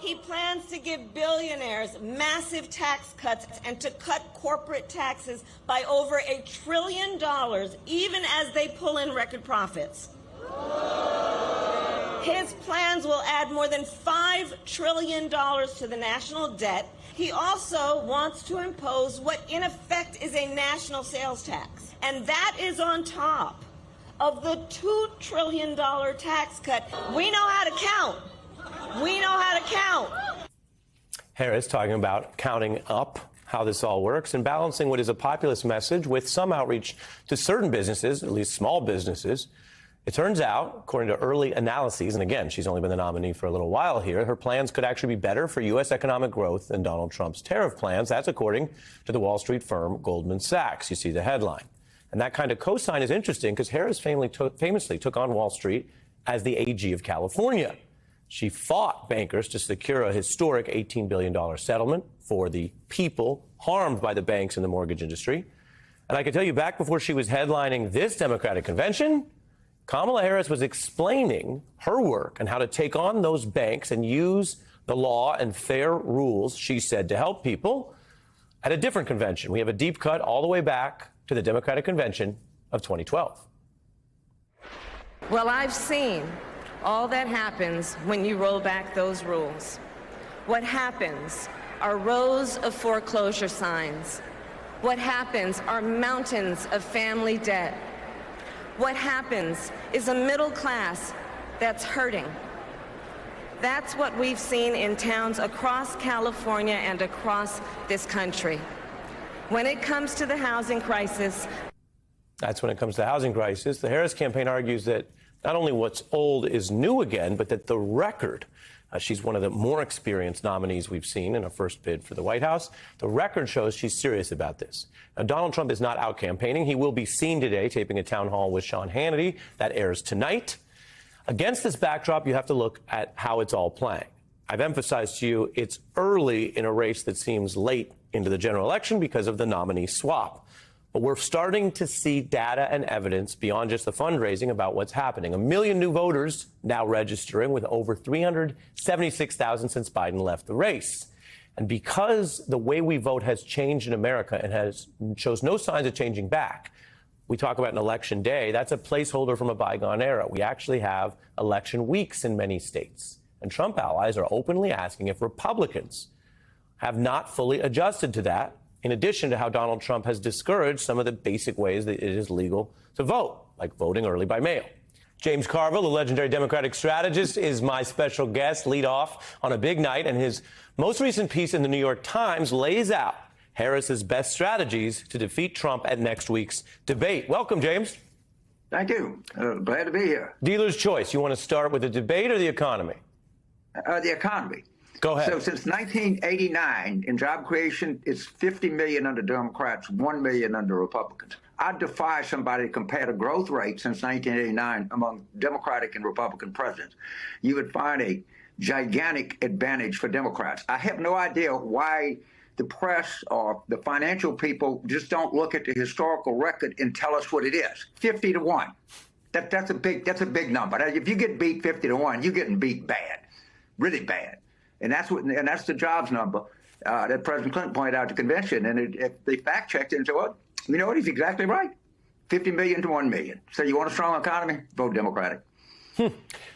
He plans to give billionaires massive tax cuts and to cut corporate taxes by over $1 trillion, even as they pull in record profits. His plans will add more than $5 trillion to the national debt. He also wants to impose what in effect is a national sales tax. And that is on top of the $2 trillion tax cut. We know how to count. We know how to count. Harris talking about counting up how this all works and balancing what is a populist message with some outreach to certain businesses, at least small businesses. It turns out, according to early analyses, and again, she's only been the nominee for a little while here, her plans could actually be better for U.S. economic growth than Donald Trump's tariff plans. That's according to the Wall Street firm Goldman Sachs. You see the headline. And that kind of cosign is interesting because Harris famously took on Wall Street as the AG of California. She fought bankers to secure a historic $18 billion settlement for the people harmed by the banks and the mortgage industry. And I can tell you, back before she was headlining this Democratic convention, Kamala Harris was explaining her work and how to take on those banks and use the law and fair rules, she said, to help people at a different convention. We have a deep cut all the way back to the Democratic convention of 2012. Well, I've seen all that happens when you roll back those rules. What happens are rows of foreclosure signs. What happens are mountains of family debt. What happens is a middle class that's hurting. That's what we've seen in towns across California and across this country. When it comes to the housing crisis. That's when it comes to the housing crisis. The Harris campaign argues that not only what's old is new again, but that the record, she's one of the more experienced nominees we've seen in a first bid for the White House. The record shows she's serious about this. Now, Donald Trump is not out campaigning. He will be seen today taping a town hall with Sean Hannity. That airs tonight. Against this backdrop, you have to look at how it's all playing. I've emphasized to you it's early in a race that seems late into the general election because of the nominee swap. But we're starting to see data and evidence beyond just the fundraising about what's happening. 1 million new voters now registering, with over 376,000 since Biden left the race. And because the way we vote has changed in America and shows no signs of changing back, we talk about an election day. That's a placeholder from a bygone era. We actually have election weeks in many states. And Trump allies are openly asking if Republicans have not fully adjusted to that, in addition to how Donald Trump has discouraged some of the basic ways that it is legal to vote, like voting early by mail. James Carville, the legendary Democratic strategist, is my special guest, lead off on a big night, and his most recent piece in the New York Times lays out Harris's best strategies to defeat Trump at next week's debate. Welcome, James. Thank you. Glad to be here. Dealer's choice. You want to start with the debate or the economy? The economy. Go ahead. So since 1989, in job creation, it's 50 million under Democrats, 1 million under Republicans. I defy somebody to compare the growth rate since 1989 among Democratic and Republican presidents. You would find a gigantic advantage for Democrats. I have no idea why the press or the financial people just don't look at the historical record and tell us what it is. 50 to 1. That's a big number. If you get beat 50 to 1, you're getting beat bad, really bad. And that's the jobs number that President Clinton pointed out at the convention. And if they fact checked it and said, well, you know what? He's exactly right. 50 million to 1 million. So you want a strong economy? Vote Democratic. You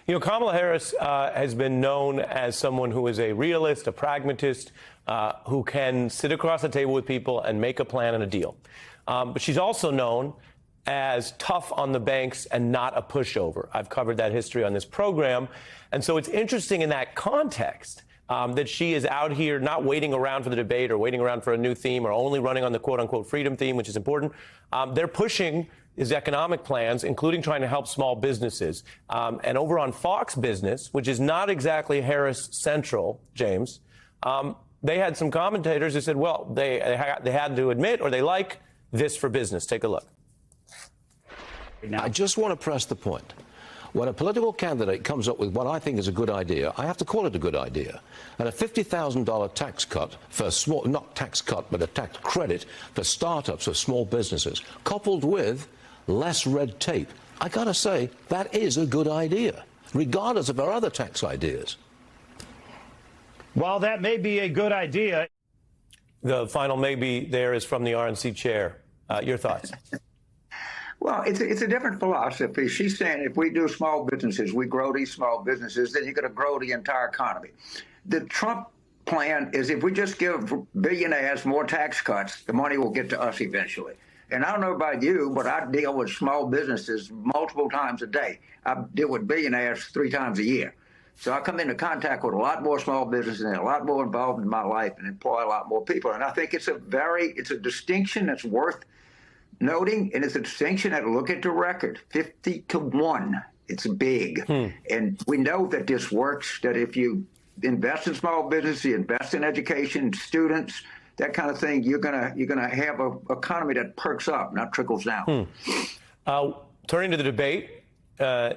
know, Kamala Harris has been known as someone who is a realist, a pragmatist, who can sit across the table with people and make a plan and a deal. But she's also known as tough on the banks and not a pushover. I've covered that history on this program. And so it's interesting in that context that she is out here not waiting around for the debate or waiting around for a new theme or only running on the quote-unquote freedom theme, which is important. They're pushing his economic plans, including trying to help small businesses. And over on Fox Business, which is not exactly Harris Central, James, they had some commentators who said, well, they had to admit, or they like this for business. Take a look. I just want to press the point. When a political candidate comes up with what I think is a good idea, I have to call it a good idea. And a $50,000 tax cut for small, not tax cut, but a tax credit for startups, for small businesses, coupled with less red tape. I got to say, that is a good idea, regardless of our other tax ideas. While that may be a good idea, The final maybe there is from the RNC chair. Your thoughts? Well, it's a different philosophy. She's saying if we do small businesses, we grow these small businesses, then you're going to grow the entire economy. The Trump plan is if we just give billionaires more tax cuts, the money will get to us eventually. And I don't know about you, but I deal with small businesses multiple times a day. I deal with billionaires 3 times a year. So I come into contact with a lot more small businesses and a lot more involved in my life and employ a lot more people. And I think it's a distinction that's worth noting, and it's a distinction that look at the record, 50-1. It's big. And we know that this works, that if you invest in small business, you invest in education, students, that kind of thing, you're gonna have an economy that perks up, not trickles down. Turning to the debate,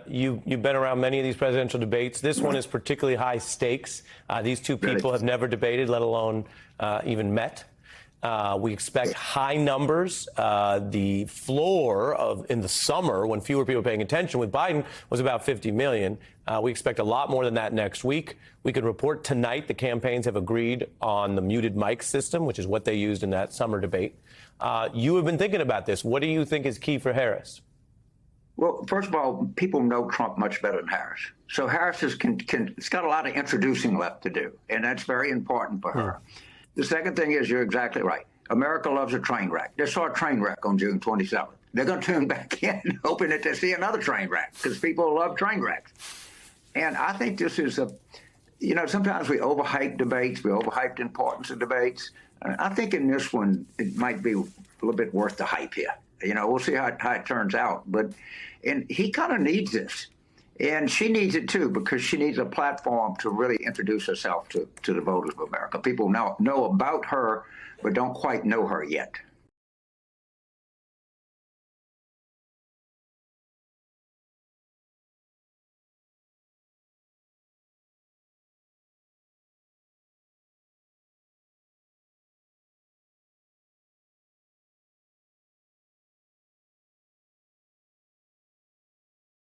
you've been around many of these presidential debates. This one is particularly high stakes. These two people have never debated, let alone even met. We expect high numbers. The floor in the summer, when fewer people were paying attention with Biden, was about 50 million. We expect a lot more than that next week. We can report tonight the campaigns have agreed on the muted mic system, which is what they used in that summer debate. You have been thinking about this. What do you think is key for Harris? Well, first of all, people know Trump much better than Harris. So Harris it's got a lot of introducing left to do, and that's very important for her. The second thing is you're exactly right. America loves a train wreck. They saw a train wreck on June 27th. They're going to tune back in, hoping that they see another train wreck, because people love train wrecks. And I think this is sometimes we overhype debates. We overhype the importance of debates. I think in this one, it might be a little bit worth the hype here. We'll see how it turns out. And he kind of needs this. And she needs it, too, because she needs a platform to really introduce herself to the voters of America. People know about her, but don't quite know her yet.